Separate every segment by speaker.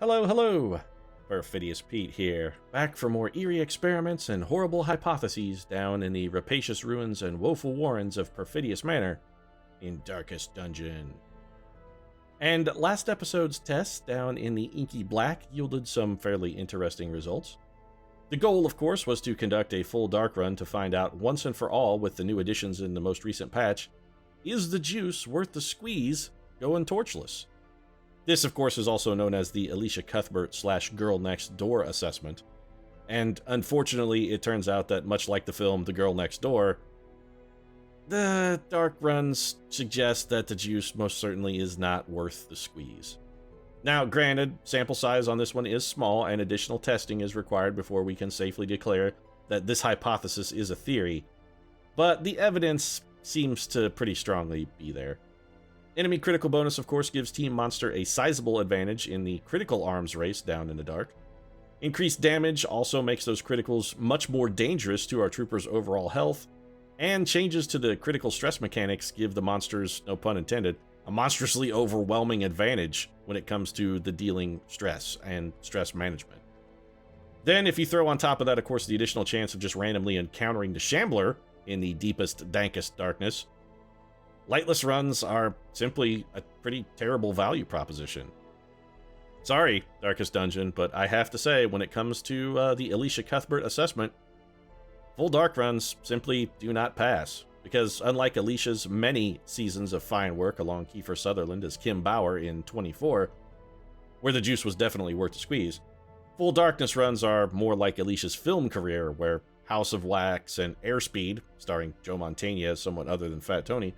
Speaker 1: Hello, hello! Perfidious Pete here, back for more eerie experiments and horrible hypotheses down in the rapacious ruins and woeful warrens of Perfidious Manor in Darkest Dungeon. And last episode's test down in the inky black yielded some fairly interesting results. The goal, of course, was to conduct a full dark run to find out once and for all, with the new additions in the most recent patch, is the juice worth the squeeze going torchless? This, of course, is also known as the Alicia Cuthbert / Girl Next Door assessment. And unfortunately, it turns out that much like the film The Girl Next Door, the dark runs suggest that the juice most certainly is not worth the squeeze. Now, granted, sample size on this one is small and additional testing is required before we can safely declare that this hypothesis is a theory, but the evidence seems to pretty strongly be there. Enemy critical bonus, of course, gives Team Monster a sizable advantage in the critical arms race down in the dark. Increased damage also makes those criticals much more dangerous to our troopers' overall health, and changes to the critical stress mechanics give the monsters, no pun intended, a monstrously overwhelming advantage when it comes to the dealing stress and stress management. Then, if you throw on top of that, of course, the additional chance of just randomly encountering the Shambler in the deepest, dankest darkness, lightless runs are simply a pretty terrible value proposition. Sorry, Darkest Dungeon, but I have to say, when it comes to the Alicia Cuthbert assessment, full dark runs simply do not pass, because unlike Alicia's many seasons of fine work along Kiefer Sutherland as Kim Bauer in 24, where the juice was definitely worth the squeeze, full darkness runs are more like Alicia's film career, where House of Wax and Airspeed, starring Joe Mantegna as someone other than Fat Tony,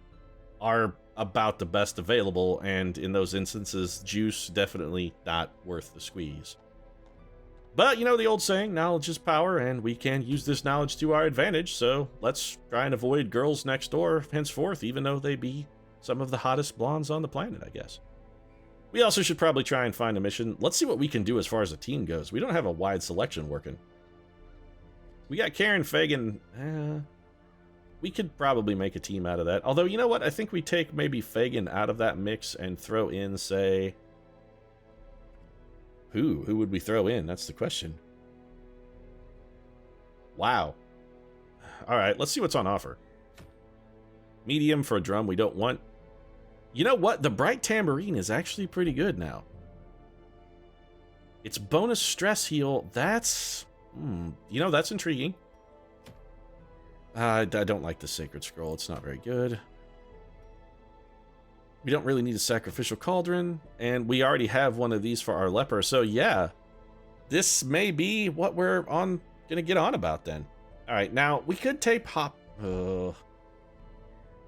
Speaker 1: are about the best available, and in those instances, juice definitely not worth the squeeze. But you know the old saying, knowledge is power, and we can use this knowledge to our advantage, so let's try and avoid girls next door henceforth, even though they be some of the hottest blondes on the planet, I guess. We also should probably try and find a mission. Let's see what we can do as far as a team goes. We don't have a wide selection working. We got Karen Fagan. We could probably make a team out of that. Although, you know what? I think we take maybe Fagan out of that mix and throw in, say... Who would we throw in? That's the question. Wow. Alright, let's see what's on offer. Medium for a drum we don't want. You know what? The Bright Tambourine is actually pretty good now. It's bonus stress heal. That's... you know, that's intriguing. I don't like the Sacred Scroll. It's not very good. We don't really need a Sacrificial Cauldron, and we already have one of these for our Leper, so yeah. This may be what we're gonna get on about then. Alright, now, we could take do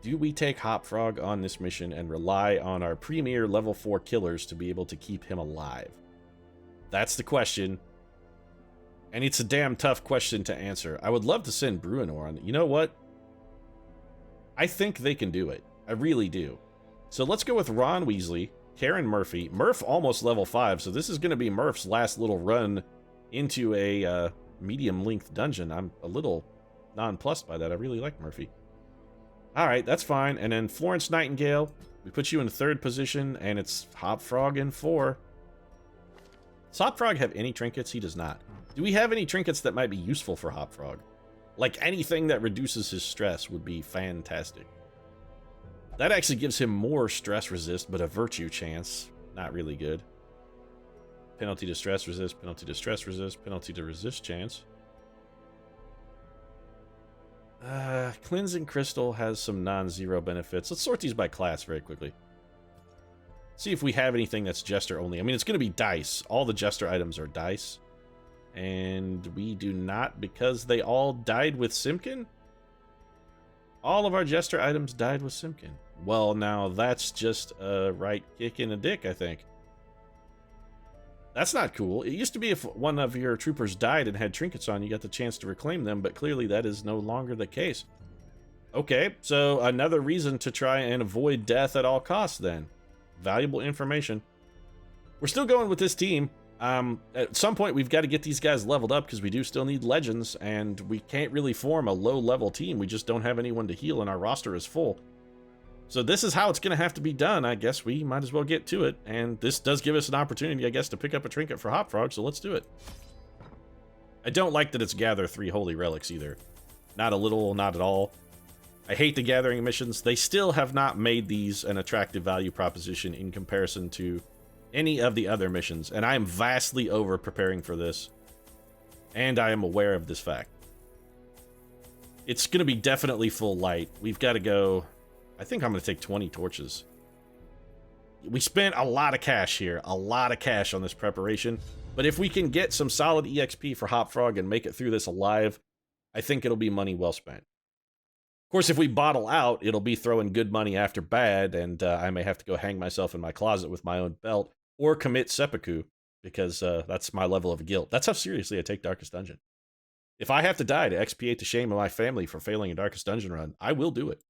Speaker 1: we take Hop Frog on this mission and rely on our premier level 4 killers to be able to keep him alive? That's the question. And it's a damn tough question to answer. I would love to send Bruinor on. You know what? I think they can do it. I really do. So let's go with Ron Weasley, Karen Murphy. Murph almost level 5, so this is going to be Murph's last little run into a medium-length dungeon. I'm a little nonplussed by that. I really like Murphy. Alright, that's fine. And then Florence Nightingale, we put you in 3rd position, and it's Hop Frog in 4. Does Hop Frog have any trinkets? He does not. Do we have any trinkets that might be useful for Hop Frog? Like anything that reduces his stress would be fantastic. That actually gives him more stress resist, but a virtue chance. Not really good. Penalty to stress resist, penalty to stress resist, penalty to resist chance. Cleansing Crystal has some non-zero benefits. Let's sort these by class very quickly. See if we have anything that's Jester only. I mean, it's going to be dice. All the Jester items are dice. And we do not, because they all died with Simkin? All of our Jester items died with Simkin. Well, now that's just a right kick in the dick, I think. That's not cool. It used to be if one of your troopers died and had trinkets on, you got the chance to reclaim them, but clearly that is no longer the case. Okay, so another reason to try and avoid death at all costs then. Valuable information. We're still going with this team. At some point, we've got to get these guys leveled up because we do still need legends, and we can't really form a low-level team. We just don't have anyone to heal, and our roster is full. So this is how it's going to have to be done. I guess we might as well get to it. And this does give us an opportunity, I guess, to pick up a trinket for Hopfrog, so let's do it. I don't like that it's gather 3 holy relics either. Not a little, not at all. I hate the gathering missions. They still have not made these an attractive value proposition in comparison to any of the other missions. And I am vastly over preparing for this. And I am aware of this fact. It's going to be definitely full light. We've got to go... I think I'm going to take 20 torches. We spent a lot of cash here. A lot of cash on this preparation. But if we can get some solid EXP for Hopfrog and make it through this alive, I think it'll be money well spent. Of course, if we bottle out, it'll be throwing good money after bad, and I may have to go hang myself in my closet with my own belt, or commit seppuku, because that's my level of guilt. That's how seriously I take Darkest Dungeon. If I have to die to expiate the shame of my family for failing a Darkest Dungeon run, I will do it.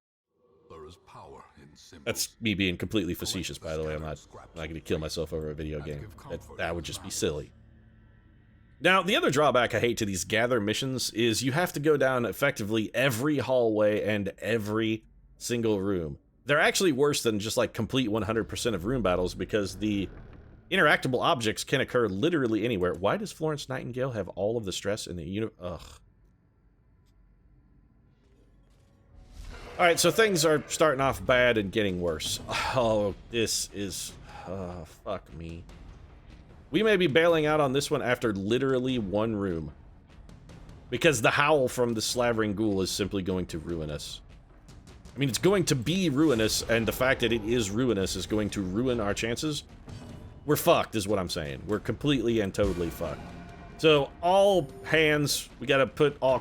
Speaker 2: There is power in symbols.
Speaker 1: That's me being completely facetious, by the way. I'm not going to kill myself over a video game. That would just be silly. Now, the other drawback I hate to these gather missions is you have to go down effectively every hallway and every single room. They're actually worse than just like complete 100% of room battles because the interactable objects can occur literally anywhere. Why does Florence Nightingale have all of the stress in the universe? Ugh. Alright, so things are starting off bad and getting worse. Oh, this is... fuck me. We may be bailing out on this one after literally 1 room. Because the howl from the slavering ghoul is simply going to ruin us. I mean, it's going to be ruinous, and the fact that it is ruinous is going to ruin our chances. We're fucked, is what I'm saying. We're completely and totally fucked. So, all hands, we gotta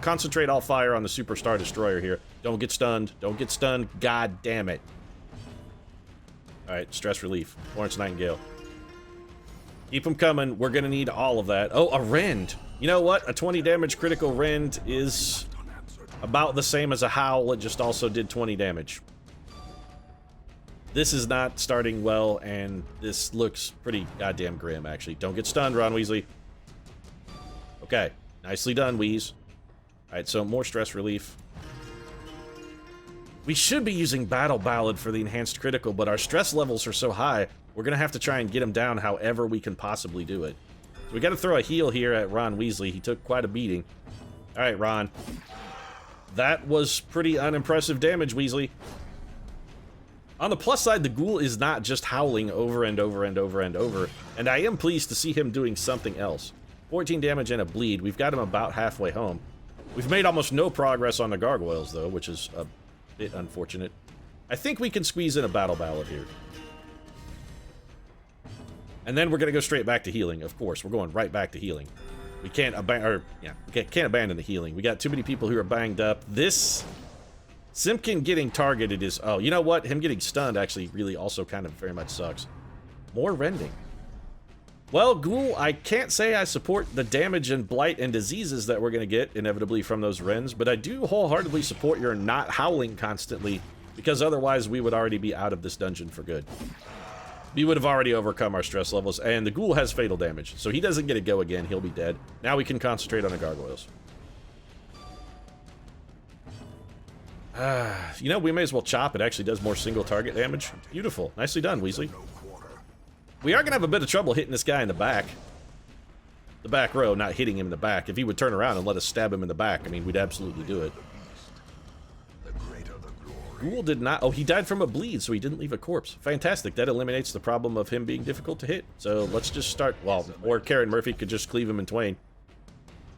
Speaker 1: concentrate all fire on the Superstar Destroyer here. Don't get stunned. Don't get stunned. God damn it. Alright, stress relief. Florence Nightingale. Keep them coming. We're gonna need all of that. Oh, a rend. You know what? A 20 damage critical rend is about the same as a howl. It just also did 20 damage. This is not starting well, and this looks pretty goddamn grim, actually. Don't get stunned, Ron Weasley. Okay. Nicely done, Wheeze. Alright, so more stress relief. We should be using Battle Ballad for the enhanced critical, but our stress levels are so high, we're gonna have to try and get him down however we can possibly do it. So we gotta throw a heal here at Ron Weasley. He took quite a beating. Alright, Ron. That was pretty unimpressive damage, Weasley. On the plus side, the ghoul is not just howling over and over and over and over, and I am pleased to see him doing something else. 14 damage and a bleed. We've got him about halfway home. We've made almost no progress on the gargoyles, though, which is a bit unfortunate. I think we can squeeze in a Battle Ballad here. And then we're going to go straight back to healing, of course. We're going right back to healing. We can't can't abandon the healing. We got too many people who are banged up. This... Simpkin getting targeted is... Oh, you know what? Him getting stunned actually really also kind of very much sucks. More rending. Well, Ghoul, I can't say I support the damage and blight and diseases that we're going to get inevitably from those rends, but I do wholeheartedly support your not howling constantly, because otherwise we would already be out of this dungeon for good. We would have already overcome our stress levels, and the Ghoul has fatal damage, so he doesn't get to go again. He'll be dead. Now we can concentrate on the gargoyles. You know, we may as well chop. It actually does more single target damage. Beautiful. Nicely done, Weasley. We are going to have a bit of trouble hitting this guy in the back. The back row, not hitting him in the back. If he would turn around and let us stab him in the back, I mean, we'd absolutely do it. Ghoul did not... Oh, he died from a bleed, so he didn't leave a corpse. Fantastic. That eliminates the problem of him being difficult to hit. So let's just start... Well, or Karen Murphy could just cleave him in twain.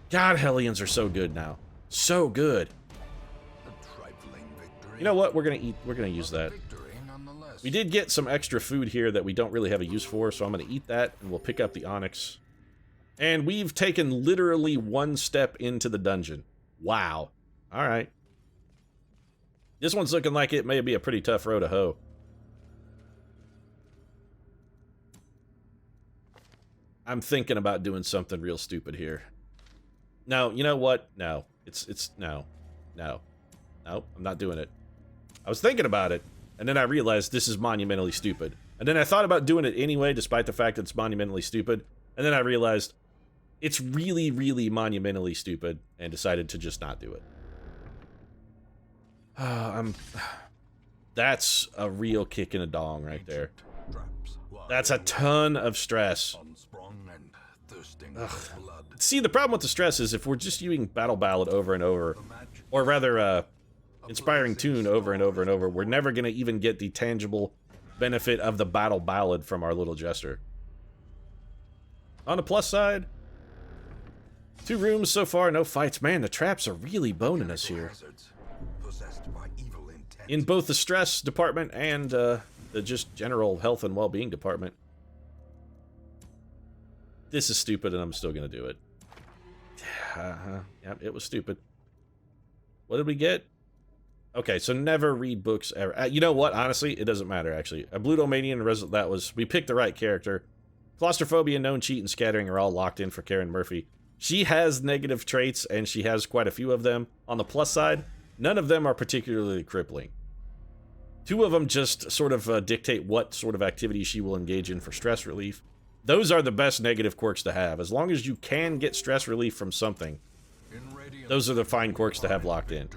Speaker 1: God, Hellions are so good now. So good. You know what? We're gonna use that. We did get some extra food here that we don't really have a use for, so I'm gonna eat that, and we'll pick up the onyx. And we've taken literally 1 step into the dungeon. Wow. Alright. This one's looking like it may be a pretty tough row to hoe. I'm thinking about doing something real stupid here. No, you know what? No. No. No. No, I'm not doing it. I was thinking about it, and then I realized this is monumentally stupid. And then I thought about doing it anyway, despite the fact that it's monumentally stupid. And then I realized it's really, really monumentally stupid, and decided to just not do it. That That's a real kick in the dong right there.
Speaker 2: Traps.
Speaker 1: That's a ton of stress.
Speaker 2: Unsprung and thirsting
Speaker 1: Ugh.
Speaker 2: for blood.
Speaker 1: See, the problem with the stress is if we're just using Battle Ballad over and over, or rather, Inspiring Tune over and over and over, we're never going to even get the tangible benefit of the Battle Ballad from our little jester. On the plus side, 2 rooms so far, no fights. Man, the traps are really boning us here.
Speaker 2: Hazards possessed by evil intent.
Speaker 1: In both the stress department and the just general health and well-being department. This is stupid, and I'm still going to do it. Yep, it was stupid. What did we get? Okay, so never read books ever. You know what? Honestly, it doesn't matter, actually. A Blue Domanian, that was... We picked the right character. Claustrophobia, Known Cheat, and Scattering are all locked in for Karen Murphy. She has negative traits, and she has quite a few of them. On the plus side, none of them are particularly crippling. 2 of them just sort of dictate what sort of activity she will engage in for stress relief. Those are the best negative quirks to have. As long as you can get stress relief from something, those are the fine quirks to have locked in.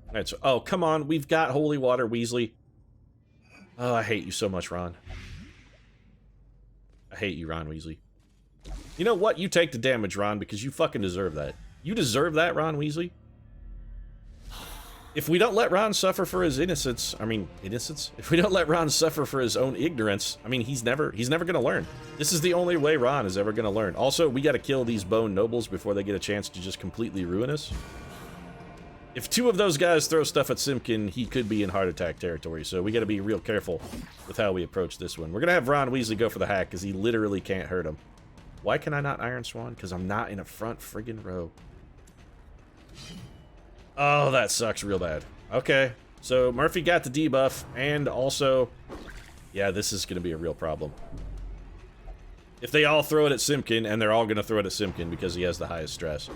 Speaker 1: Alright, so, oh, come on, we've got Holy Water Weasley. Oh, I hate you so much, Ron. I hate you, Ron Weasley. You know what? You take the damage, Ron, because you fucking deserve that. You deserve that, Ron Weasley. If we don't let Ron suffer for his innocence, if we don't let Ron suffer for his own ignorance, I mean, he's never gonna learn. This is the only way Ron is ever gonna learn. Also, we gotta kill these Bone Nobles before they get a chance to just completely ruin us. If 2 of those guys throw stuff at Simpkin, he could be in heart attack territory, so we gotta be real careful with how we approach this one. We're gonna have Ron Weasley go for the hack, because he literally can't hurt him. Why can I not Iron Swan? Because I'm not in a front friggin' row. Oh, that sucks real bad. Okay, so Murphy got the debuff, and also... Yeah, this is gonna be a real problem. If they all throw it at Simpkin, and they're all gonna throw it at Simpkin because he has the highest stress.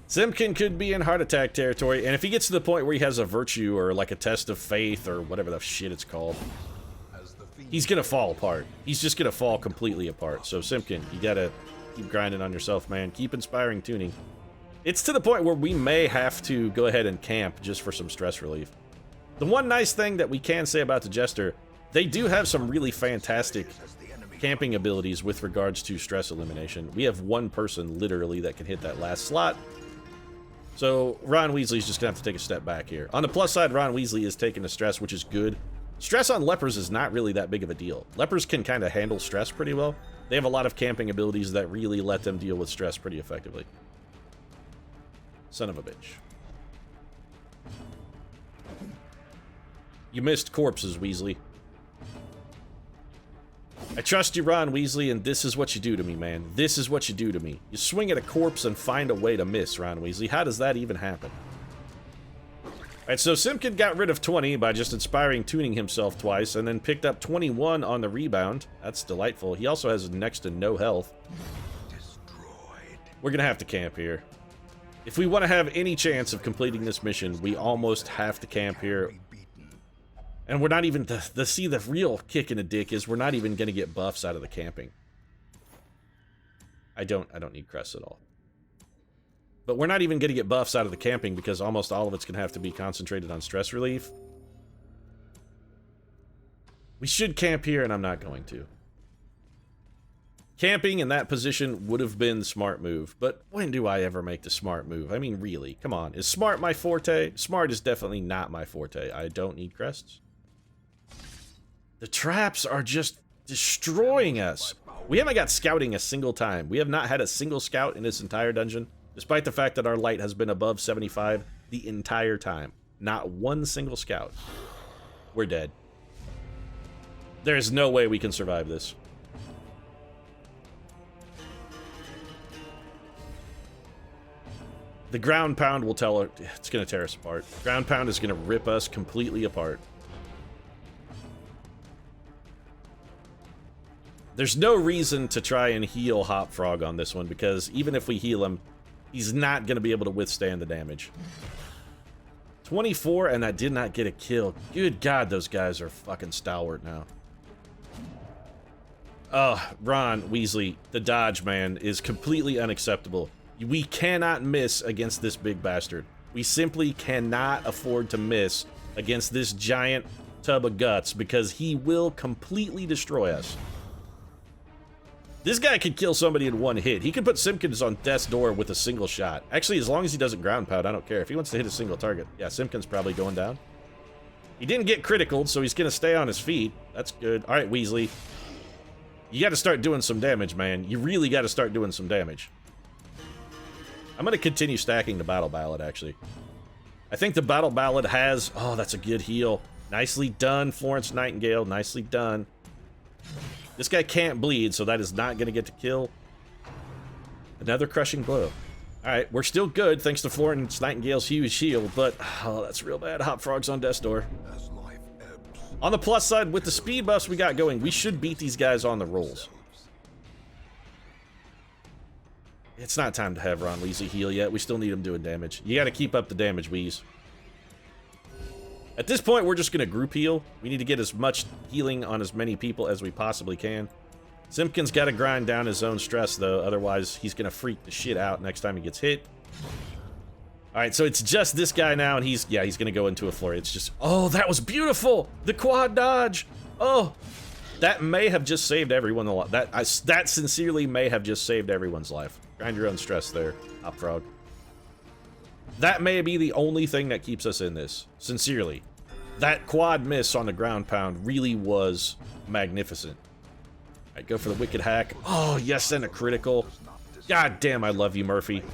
Speaker 1: Simpkin could be in heart attack territory, and if he gets to the point where he has a virtue or like a test of faith or whatever the shit it's called, he's gonna fall apart. He's just gonna fall completely apart. So Simpkin, you gotta keep grinding on yourself, man. Keep inspiring tuning. It's to the point where we may have to go ahead and camp just for some stress relief. The one nice thing that we can say about the Jester, they do have some really fantastic camping abilities with regards to stress elimination. We have 1 person, literally, that can hit that last slot. So, Ron Weasley's just gonna have to take a step back here. On the plus side, Ron Weasley is taking the stress, which is good. Stress on lepers is not really that big of a deal. Lepers can kind of handle stress pretty well. They have a lot of camping abilities that really let them deal with stress pretty effectively. Son of a bitch. You missed corpses, Weasley. I trust you, Ron Weasley, and this is what you do to me, man. This is what you do to me. You swing at a corpse and find a way to miss, Ron Weasley. How does that even happen? Alright, so Simpkin got rid of 20 by just inspiring tuning himself twice, and then picked up 21 on the rebound. That's delightful. He also has next to no health. We're gonna have to camp here. If we want to have any chance of completing this mission, we almost have to camp here. And we're not even, the real kick in the dick is we're not even going to get buffs out of the camping. I don't need crests at all. But we're not even going to get buffs out of the camping because almost all of it's going to have to be concentrated on stress relief. We should camp here, and I'm not going to. Camping in that position would have been the smart move, but when do I ever make the smart move? I mean, really, come on. Is smart my forte? Smart is definitely not my forte. I don't need crests. The traps are just destroying us. We haven't got scouting a single time. We have not had a single scout in this entire dungeon, despite the fact that our light has been above 75 the entire time. Not one single scout. We're dead. There's no way we can survive this. The ground pound will tell her it's going to tear us apart. Ground pound is going to rip us completely apart. There's no reason to try and heal Hop Frog on this one, because even if we heal him, he's not going to be able to withstand the damage. 24, and that did not get a kill. Good God, those guys are fucking stalwart now. Ron Weasley, the dodge, man, is completely unacceptable. We cannot miss against this big bastard. We simply cannot afford to miss against this giant tub of guts because he will completely destroy us. This guy could kill somebody in one hit. He could put Simpkins on death's door with a single shot. Actually, as long as he doesn't ground pound, I don't care. If he wants to hit a single target. Yeah, Simpkins probably going down. He didn't get criticaled, so he's going to stay on his feet. That's good. All right, Weasley. You got to start doing some damage, man. You really got to start doing some damage. I'm going to continue stacking the Battle Ballad, actually. I think the Battle Ballad has... Oh, that's a good heal. Nicely done, Florence Nightingale. Nicely done. This guy can't bleed, so that is not going to get to kill. Another crushing blow. Alright, we're still good, thanks to Florence Nightingale's huge shield, but... Oh, that's real bad. Hop Frog's on death's door. On the plus side, with the speed buffs we got going, we should beat these guys on the rolls. It's not time to have Ron Weasley heal yet. We still need him doing damage. You got to keep up the damage, Weez. At this point, we're just going to group heal. We need to get as much healing on as many people as we possibly can. Simpkins got to grind down his own stress, though. Otherwise, he's going to freak the shit out next time he gets hit. All right, so it's just this guy now, and he's going to go into a flurry. It's just... Oh, that was beautiful! The quad dodge! Oh! That may have just saved everyone a lot. That sincerely may have just saved everyone's life. Grind your own stress there, Hop Frog. That may be the only thing that keeps us in this. Sincerely. That quad miss on the ground pound really was magnificent. Alright, go for the wicked hack. Oh, yes, and a critical. God damn, I love you, Murphy.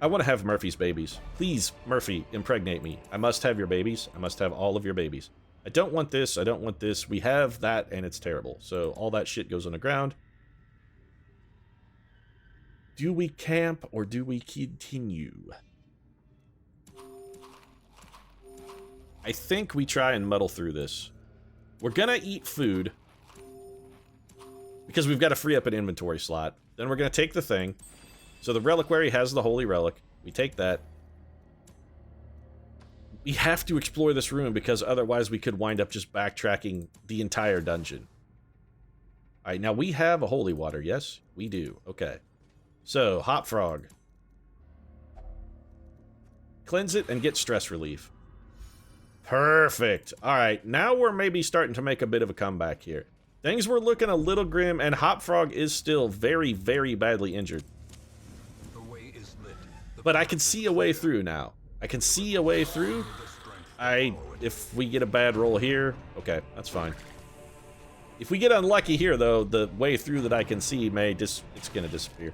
Speaker 1: I want to have Murphy's babies. Please, Murphy, impregnate me. I must have your babies. I must have all of your babies. I don't want this. I don't want this. We have that, and it's terrible. So all that shit goes on the ground. Do we camp, or do we continue? I think we try and muddle through this. We're gonna eat food. Because we've got to free up an inventory slot. Then we're gonna take the thing. So the reliquary has the holy relic. We take that. We have to explore this room because otherwise we could wind up just backtracking the entire dungeon. Alright, now we have a holy water, yes? We do. Okay. So, Hop Frog. Cleanse it and get stress relief. Perfect. Alright, now we're maybe starting to make a bit of a comeback here. Things were looking a little grim, and Hop Frog is still very, very badly injured. But I can see a way through now. I can see a way through. If we get a bad roll here, okay, that's fine. If we get unlucky here, though, the way through that I can see it's gonna disappear.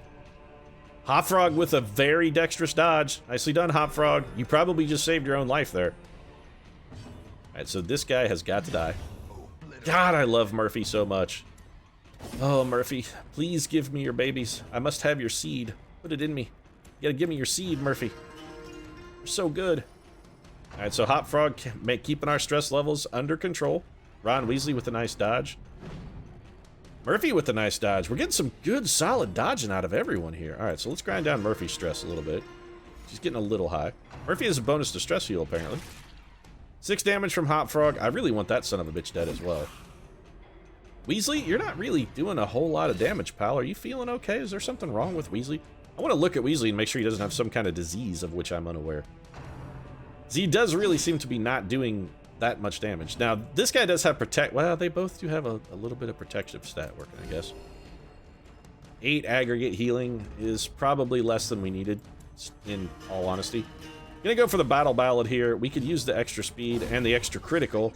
Speaker 1: Hop Frog with a very dexterous dodge. Nicely done, Hop Frog. You probably just saved your own life there. Alright, so this guy has got to die. God, I love Murphy so much. Oh, Murphy, please give me your babies. I must have your seed. Put it in me. You gotta give me your seed, Murphy. You're so good. Alright, so Hop Frog keeping our stress levels under control. Ron Weasley with a nice dodge. Murphy with a nice dodge. We're getting some good, solid dodging out of everyone here. Alright, so let's grind down Murphy's stress a little bit. She's getting a little high. Murphy has a bonus to stress heal, apparently. 6 damage from Hop Frog. I really want that son of a bitch dead as well. Weasley, you're not really doing a whole lot of damage, pal. Are you feeling okay? Is there something wrong with Weasley? I want to look at Weasley and make sure he doesn't have some kind of disease of which I'm unaware. He does really seem to be not doing that much damage. Now, this guy does have protect... Well, they both do have a little bit of protective stat working, I guess. 8 aggregate healing is probably less than we needed, in all honesty. Gonna go for the Battle Ballad here. We could use the extra speed and the extra critical.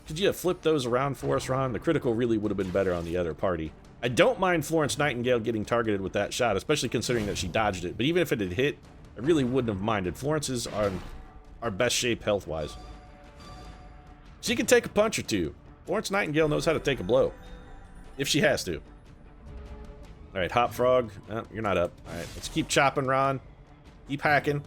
Speaker 1: Could you have flipped those around for us, Ron? The critical really would have been better on the other party. I don't mind Florence Nightingale getting targeted with that shot, especially considering that she dodged it. But even if it had hit, I really wouldn't have minded. Florence is our best shape health-wise. She can take a punch or two. Florence Nightingale knows how to take a blow. If she has to. Alright, Hop Frog. Oh, you're not up. Alright, let's keep chopping, Ron. Keep hacking.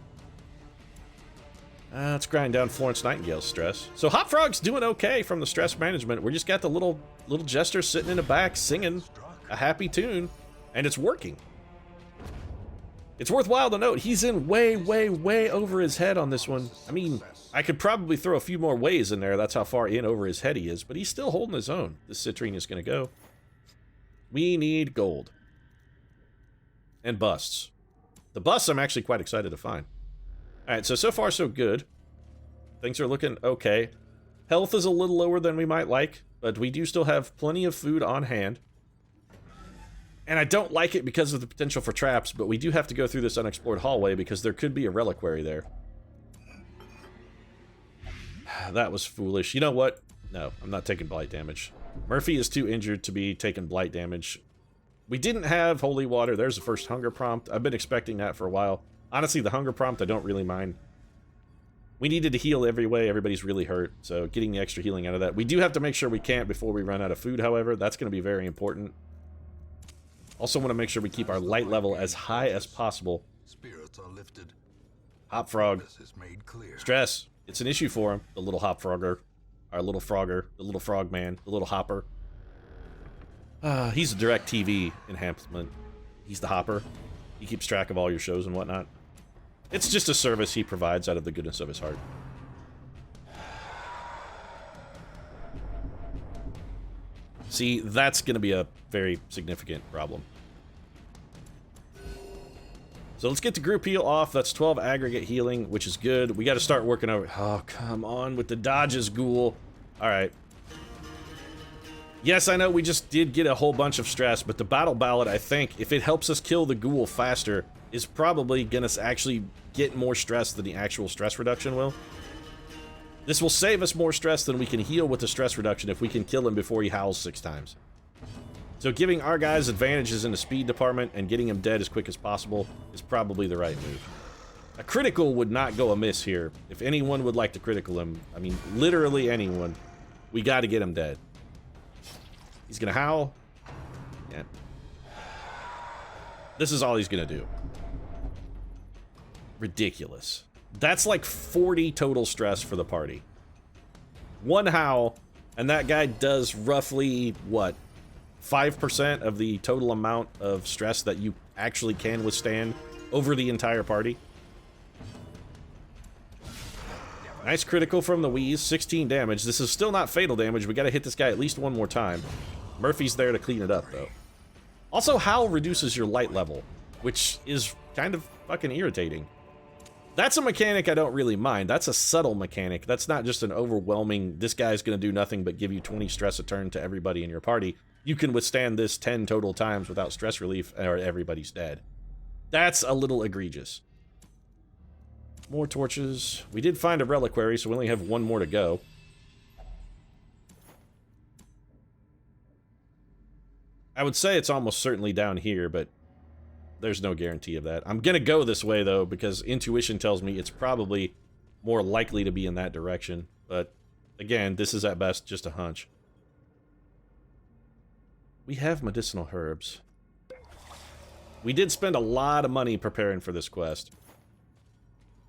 Speaker 1: Let's grind down Florence Nightingale's stress. So Hop Frog's doing okay from the stress management. We just got the little jester sitting in the back singing a happy tune, and it's working. It's worthwhile to note, he's in way, way, way over his head on this one. I mean, I could probably throw a few more ways in there. That's how far in over his head he is, but he's still holding his own. This citrine is going to go. We need gold. And busts. The busts I'm actually quite excited to find. Alright, so far so good. Things are looking okay. Health is a little lower than we might like, but we do still have plenty of food on hand. And I don't like it because of the potential for traps, but we do have to go through this unexplored hallway because there could be a reliquary there. That was foolish. You know what? No, I'm not taking blight damage. Murphy is too injured to be taking blight damage. We didn't have holy water. There's the first hunger prompt. I've been expecting that for a while. Honestly, the hunger prompt I don't really mind. We needed to heal every way. Everybody's really hurt, so getting the extra healing out of that. We do have to make sure we camp before we run out of food, however. That's going to be very important. Also want to make sure we keep our light level as high as possible.
Speaker 2: Spirits are lifted.
Speaker 1: Hop frog.
Speaker 2: This is made clear.
Speaker 1: Stress. It's an issue for him. The little hop frogger. Our little frogger. The little frog man. The little hopper. He's a direct TV enhancement. He's the hopper. He keeps track of all your shows and whatnot. It's just a service he provides out of the goodness of his heart. See, that's going to be a very significant problem. So let's get the group heal off. That's 12 aggregate healing, which is good. We got to start working over... Oh, come on with the dodges, ghoul. All right. Yes, I know we just did get a whole bunch of stress, but the battle ballad, I think, if it helps us kill the ghoul faster, is probably going to actually get more stress than the actual stress reduction will. This will save us more stress than we can heal with the stress reduction if we can kill him before he howls 6 times. So giving our guys advantages in the speed department and getting him dead as quick as possible is probably the right move. A critical would not go amiss here. If anyone would like to critical him, I mean, literally anyone, we got to get him dead. He's gonna howl. Yeah. This is all he's gonna do. Ridiculous. That's like 40 total stress for the party. One howl, and that guy does roughly, what, 5% of the total amount of stress that you actually can withstand over the entire party. Nice critical from the Wheeze, 16 damage. This is still not fatal damage. We gotta hit this guy at least one more time. Murphy's there to clean it up, though. Also, Howl reduces your light level, which is kind of fucking irritating. That's a mechanic I don't really mind. That's a subtle mechanic. That's not just an overwhelming, this guy's gonna do nothing but give you 20 stress a turn to everybody in your party. You can withstand this 10 total times without stress relief, or everybody's dead. That's a little egregious. More torches. We did find a reliquary, so we only have one more to go. I would say it's almost certainly down here, but there's no guarantee of that. I'm gonna go this way, though, because intuition tells me it's probably more likely to be in that direction. But, again, this is at best just a hunch. We have medicinal herbs. We did spend a lot of money preparing for this quest.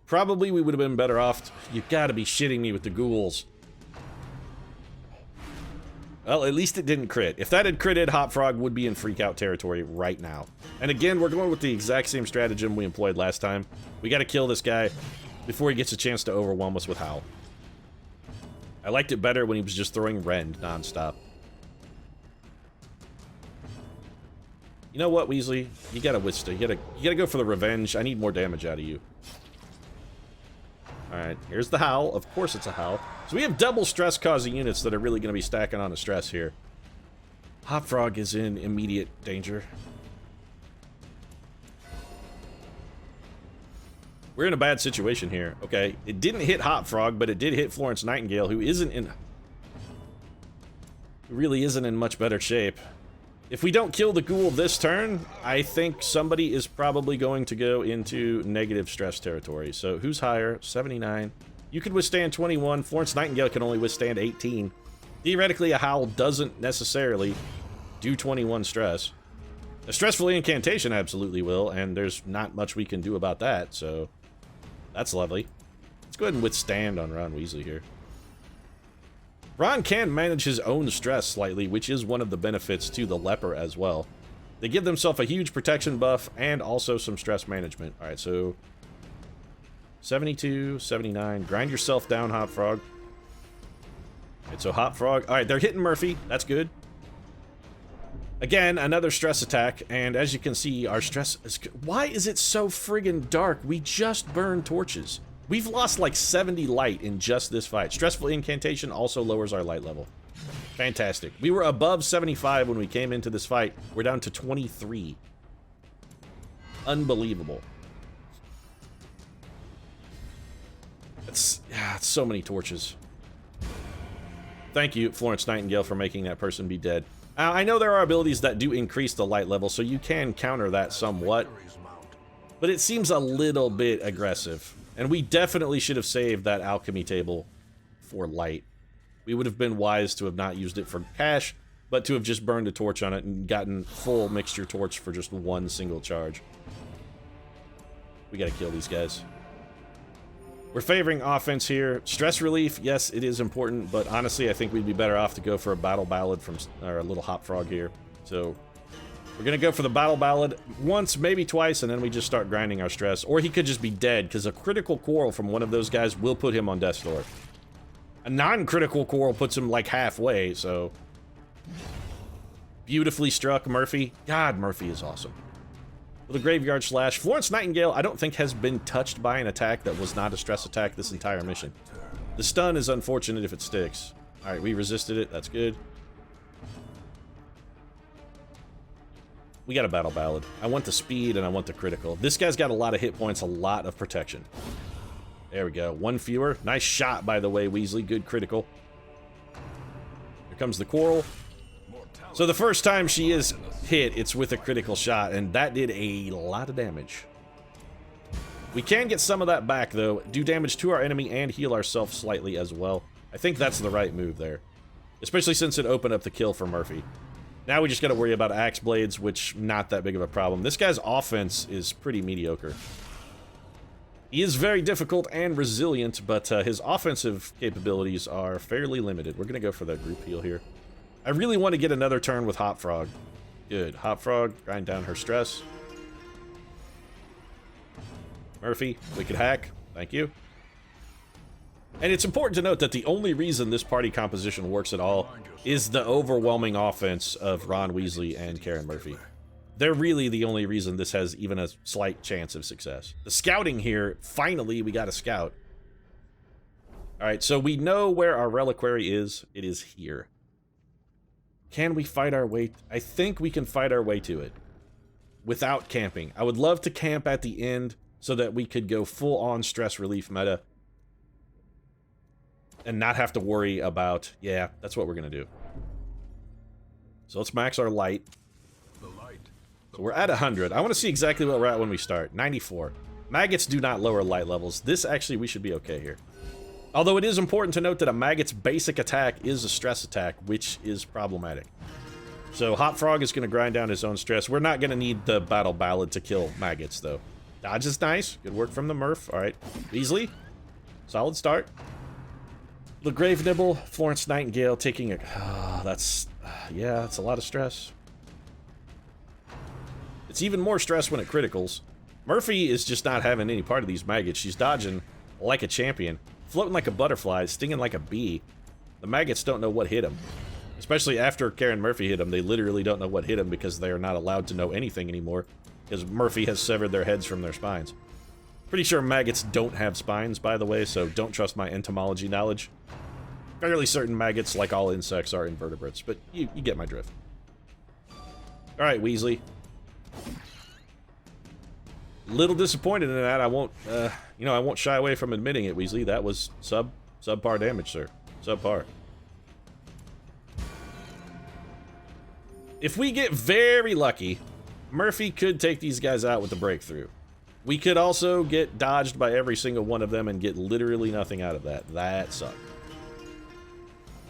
Speaker 1: Probably we would have been better off... You gotta be shitting me with the ghouls. Well, at least it didn't crit. If that had critted, Hop Frog would be in freak-out territory right now. And again, we're going with the exact same stratagem we employed last time. We gotta kill this guy before he gets a chance to overwhelm us with Howl. I liked it better when he was just throwing Rend nonstop. You know what, Weasley? You gotta withstand. You gotta go for the revenge. I need more damage out of you. Alright, here's the Howl. Of course it's a Howl. So we have double stress-causing units that are really going to be stacking on the stress here. Hop Frog is in immediate danger. We're in a bad situation here. Okay, it didn't hit Hop Frog, but it did hit Florence Nightingale, who really isn't in much better shape. If we don't kill the ghoul this turn, I think somebody is probably going to go into negative stress territory. So who's higher? 79. You could withstand 21. Florence Nightingale can only withstand 18. Theoretically, a Howl doesn't necessarily do 21 stress. A stressful incantation absolutely will, and there's not much we can do about that, so that's lovely. Let's go ahead and withstand on Ron Weasley here. Ron can manage his own stress slightly, which is one of the benefits to the leper as well. They give themselves a huge protection buff and also some stress management. Alright, so 72, 79. Grind yourself down, Hop Frog. Alright, so Hop Frog. Alright, they're hitting Murphy. That's good. Again, another stress attack, and as you can see, our stress is... Why is it so friggin' dark? We just burned torches. We've lost like 70 light in just this fight. Stressful Incantation also lowers our light level. Fantastic. We were above 75 when we came into this fight. We're down to 23. Unbelievable. It's so many torches. Thank you, Florence Nightingale, for making that person be dead. I know there are abilities that do increase the light level, so you can counter that somewhat. But it seems a little bit aggressive. And we definitely should have saved that alchemy table for light. We would have been wise to have not used it for cash, but to have just burned a torch on it and gotten full mixture torch for just one single charge. We gotta kill these guys. We're favoring offense here. Stress relief, yes, it is important, but honestly, I think we'd be better off to go for a battle ballad from or a little hop frog here. So we're gonna go for the battle ballad once, maybe twice, and then we just start grinding our stress. Or he could just be dead, because a critical quarrel from one of those guys will put him on death's door. A non-critical quarrel puts him like halfway, so beautifully struck, Murphy. God, Murphy is awesome. With a graveyard slash, Florence Nightingale, I don't think has been touched by an attack that was not a stress attack this entire mission. The stun is unfortunate if it sticks. Alright, we resisted it. That's good. We got a battle ballad. I want the speed and I want the critical. This guy's got a lot of hit points, a lot of protection. There we go. One fewer. Nice shot, by the way, Weasley. Good critical. Here comes the quarrel. So the first time she is hit, it's with a critical shot, and that did a lot of damage. We can get some of that back, though. Do damage to our enemy and heal ourselves slightly as well. I think that's the right move there. Especially since it opened up the kill for Murphy. Now we just gotta worry about axe blades, which not that big of a problem. This guy's offense is pretty mediocre. He is very difficult and resilient, but his offensive capabilities are fairly limited. We're gonna go for that group heal here. I really want to get another turn with Hop Frog. Good. Hop Frog, grind down her stress. Murphy, wicked hack. Thank you. And it's important to note that the only reason this party composition works at all is the overwhelming offense of Ron Weasley and Karen Murphy. They're really the only reason this has even a slight chance of success. The scouting here, finally we got a scout. Alright, so we know where our reliquary is. It is here. Can we fight our way? I think we can fight our way to it without camping. I would love to camp at the end so that we could go full-on stress relief meta and not have to worry about, yeah, that's what we're going to do. So let's max our light. So we're at 100. I want to see exactly what we're at when we start. 94. Maggots do not lower light levels. This actually, we should be okay here. Although it is important to note that a maggot's basic attack is a stress attack, which is problematic. So Hop Frog is going to grind down his own stress. We're not going to need the battle ballad to kill maggots, though. Dodge is nice. Good work from the Murph. All right. Weasley. Solid start. The Grave Nibble. Florence Nightingale taking a... yeah, that's a lot of stress. It's even more stress when it criticals. Murphy is just not having any part of these maggots. She's dodging like a champion. Floating like a butterfly, stinging like a bee. The maggots don't know what hit him. Especially after Karen Murphy hit him, they literally don't know what hit him because they are not allowed to know anything anymore. Because Murphy has severed their heads from their spines. Pretty sure maggots don't have spines, by the way, so don't trust my entomology knowledge. Fairly certain maggots, like all insects, are invertebrates, but you get my drift. Alright, Weasley. Little disappointed in that. I won't, I won't shy away from admitting it, Weasley. That was subpar damage, sir. Subpar. If we get very lucky, Murphy could take these guys out with the breakthrough. We could also get dodged by every single one of them and get literally nothing out of that. That sucked.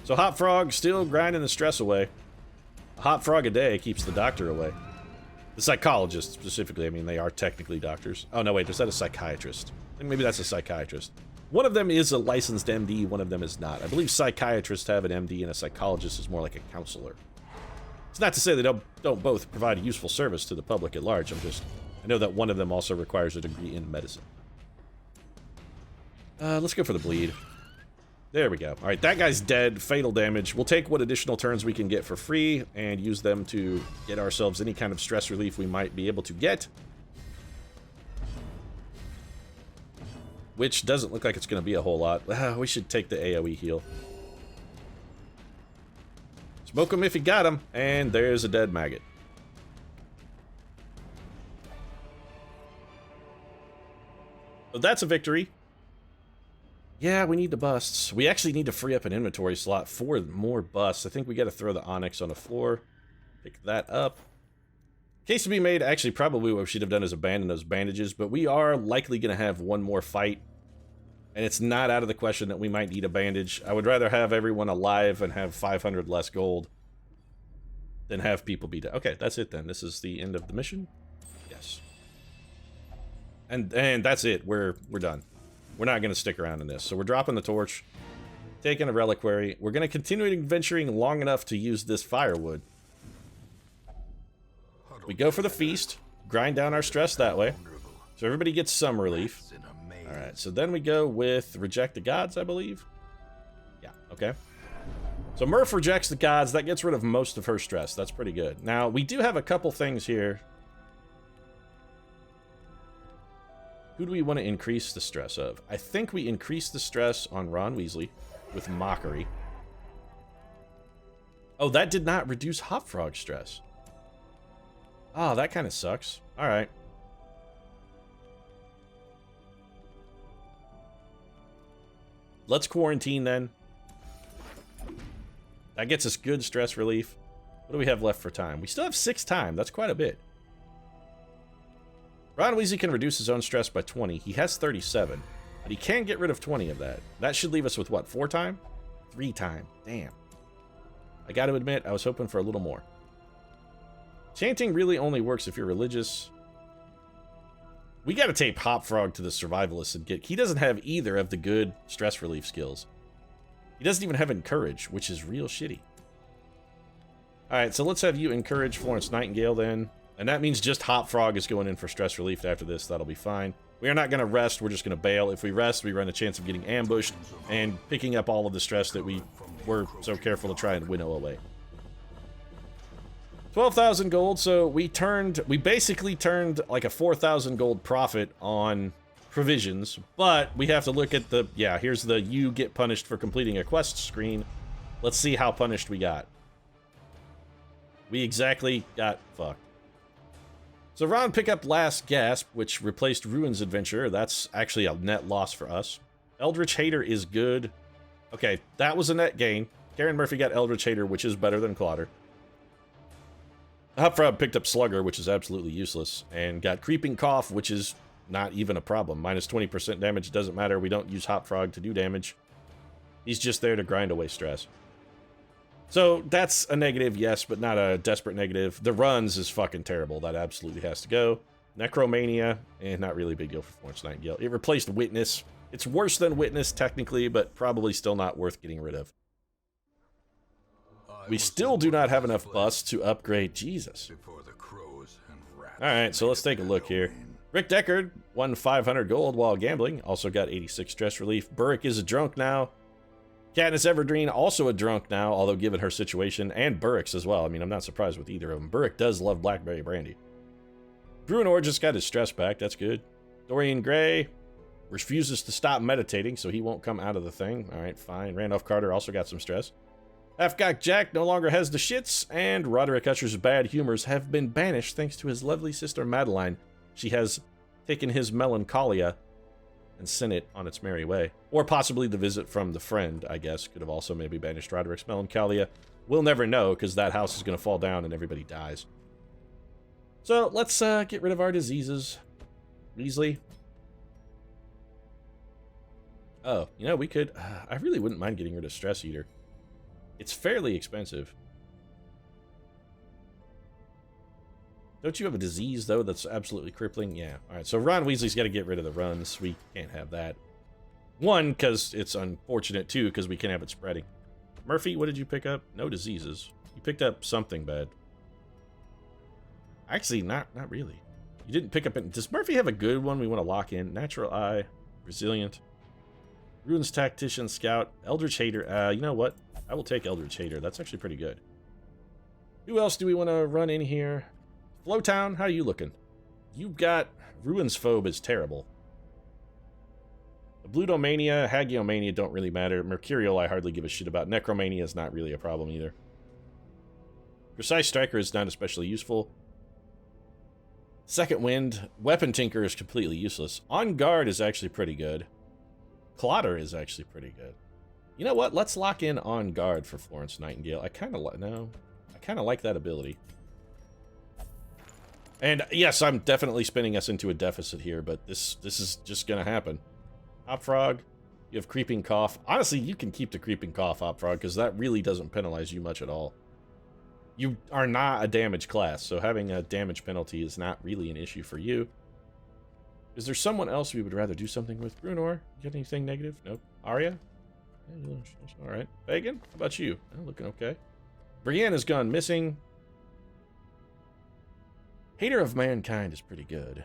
Speaker 1: So Hop Frog still grinding the stress away. A Hop Frog a day keeps the doctor away. The psychologist, specifically. I mean, they are technically doctors. Oh, no, wait. Is that a psychiatrist? I think maybe that's a psychiatrist. One of them is a licensed MD. One of them is not. I believe psychiatrists have an MD and a psychologist is more like a counselor. It's not to say they don't both provide a useful service to the public at large. I know that one of them also requires a degree in medicine. Let's go for the bleed. There we go. All right, that guy's dead. Fatal damage. We'll take what additional turns we can get for free and use them to get ourselves any kind of stress relief we might be able to get. which doesn't look like it's going to be a whole lot. We should take the AoE heal. Smoke him if you got him, and there's a dead maggot. So that's a victory. Yeah, we need the busts. We actually need to free up an inventory slot for more busts. I think we got to throw the onyx on the floor. Pick that up. Case to be made, actually, probably what we should have done is abandon those bandages, but we are likely going to have one more fight, and it's not out of the question that we might need a bandage. I would rather have everyone alive and have 500 less gold than have people be dead. Okay, that's it then. This is the end of the mission. Yes. And that's it. We're done. We're not going to stick around in this. So we're dropping the torch, taking a reliquary. We're going to continue adventuring long enough to use this firewood. We go for the feast, grind down our stress that way, so everybody gets some relief. Alright, so then we go with reject the gods, I believe. Yeah, okay. So Murph rejects the gods. That gets rid of most of her stress. That's pretty good. Now, we do have a couple things here. Who do we want to increase the stress of? I think we increase the stress on Ron Weasley with Mockery. Oh, that did not reduce Hopfrog's stress. Oh, that kind of sucks. Alright. Let's quarantine then. That gets us good stress relief. What do we have left for time? We still have 6 time. That's quite a bit. Ron Weasley can reduce his own stress by 20. He has 37. But he can get rid of 20 of that. That should leave us with what? 4 time? 3 time. Damn. I gotta admit, I was hoping for a little more. Chanting really only works if you're religious. We gotta tape Hopfrog to the survivalist and get... He doesn't have either of the good stress relief skills. He doesn't even have Encourage, which is real shitty. Alright, so let's have you encourage Florence Nightingale then. And that means just Hopfrog is going in for stress relief after this. That'll be fine. We are not going to rest. We're just going to bail. If we rest, we run a chance of getting ambushed and picking up all of the stress that we were so careful to try and winnow away. 12,000 gold, so we basically turned like a 4,000 gold profit on provisions, but we have to look at the, yeah, here's the you get punished for completing a quest screen. Let's see how punished we got. We exactly got fucked. So Ron pick up Last Gasp, which replaced Ruins Adventure. That's actually a net loss for us. Eldritch Hater is good. Okay, that was a net gain. Karen Murphy got Eldritch Hater, which is better than Clotter. Hopfrog picked up Slugger, which is absolutely useless, and got Creeping Cough, which is not even a problem. Minus 20% damage, doesn't matter. We don't use Hopfrog to do damage. He's just there to grind away stress. So that's a negative, yes, but not a desperate negative. The runs is fucking terrible. That absolutely has to go. Necromania, not really a big deal for Florence Nightingale. It replaced Witness. It's worse than Witness, technically, but probably still not worth getting rid of. We still do not have enough busts to upgrade Jesus. Alright, so let's take a look here. Rick Deckard won 500 gold while gambling. Also got 86 stress relief. Burrick is a drunk now. Katniss Everdeen also a drunk now, although given her situation. And Burrick's as well. I mean, I'm not surprised with either of them. Burrick does love blackberry brandy. Bruinor just got his stress back. That's good. Dorian Gray refuses to stop meditating, so he won't come out of the thing. Alright, fine. Randolph Carter also got some stress. Half-Cock Jack no longer has the shits, and Roderick Usher's bad humors have been banished thanks to his lovely sister Madeline. She has taken his melancholia and sent it on its merry way. Or possibly the visit from the friend, I guess, could have also maybe banished Roderick's melancholia. We'll never know, because that house is going to fall down and everybody dies. So, let's get rid of our diseases. Weasley. Oh, you know, we could... I really wouldn't mind getting rid of Stress Eater. It's fairly expensive. Don't you have a disease, though, that's absolutely crippling? Yeah. Alright, so Ron Weasley's got to get rid of the runs. We can't have that. One, because it's unfortunate. Two, because we can't have it spreading. Murphy, what did you pick up? No diseases. You picked up something bad. Actually, not really. You didn't pick up it. Does Murphy have a good one we want to lock in? Natural Eye. Resilient. Ruins Tactician, Scout. Eldritch Hater. You know what? I will take Eldritch Hater. That's actually pretty good. Who else do we want to run in here? Flowtown, how are you looking? You've got... Ruins Phobe is terrible. Blutomania, Hagiomania don't really matter. Mercurial I hardly give a shit about. Necromania is not really a problem either. Precise Striker is not especially useful. Second Wind, Weapon Tinker is completely useless. On Guard is actually pretty good. Clotter is actually pretty good. You know what? Let's lock in On Guard for Florence Nightingale. I kind of like that ability. And yes, I'm definitely spinning us into a deficit here, but this is just gonna happen. Hopfrog, you have Creeping Cough. Honestly, you can keep the Creeping Cough, Hopfrog, because that really doesn't penalize you much at all. You are not a damage class, so having a damage penalty is not really an issue for you. Is there someone else we would rather do something with? Brunor, you got anything negative? Nope. Arya? Alright. Pagan, how about you? Oh, looking okay. Brienne has gone missing. Hater of Mankind is pretty good.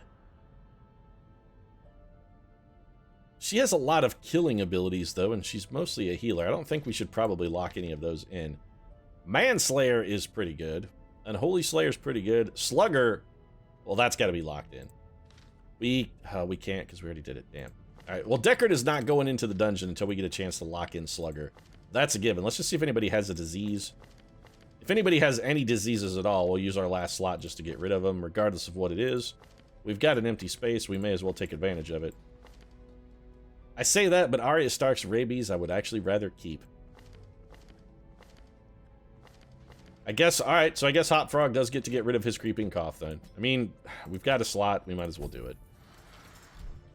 Speaker 1: She has a lot of killing abilities, though, and she's mostly a healer. I don't think we should probably lock any of those in. Manslayer is pretty good. Unholy Slayer is pretty good. Slugger, well, that's got to be locked in. We can't because we already did it. Damn. All right, well, Deckard is not going into the dungeon until we get a chance to lock in Slugger. That's a given. Let's just see if anybody has a disease. If anybody has any diseases at all, we'll use our last slot just to get rid of them, regardless of what it is. We've got an empty space. We may as well take advantage of it. I say that, but Arya Stark's rabies I would actually rather keep. I guess, alright, so I guess Hopfrog does get to get rid of his Creeping Cough then. I mean, we've got a slot, we might as well do it.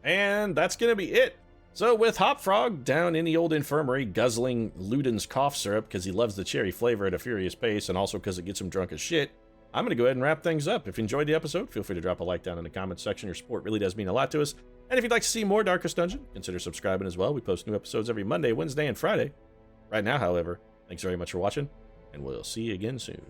Speaker 1: And that's gonna be it. So with Hopfrog down in the old infirmary guzzling Luden's cough syrup because he loves the cherry flavor at a furious pace and also because it gets him drunk as shit, I'm gonna go ahead and wrap things up. If you enjoyed the episode, feel free to drop a like down in the comments section. Your support really does mean a lot to us. And if you'd like to see more Darkest Dungeon, consider subscribing as well. We post new episodes every Monday, Wednesday, and Friday. Right now, however, thanks very much for watching, and we'll see you again soon.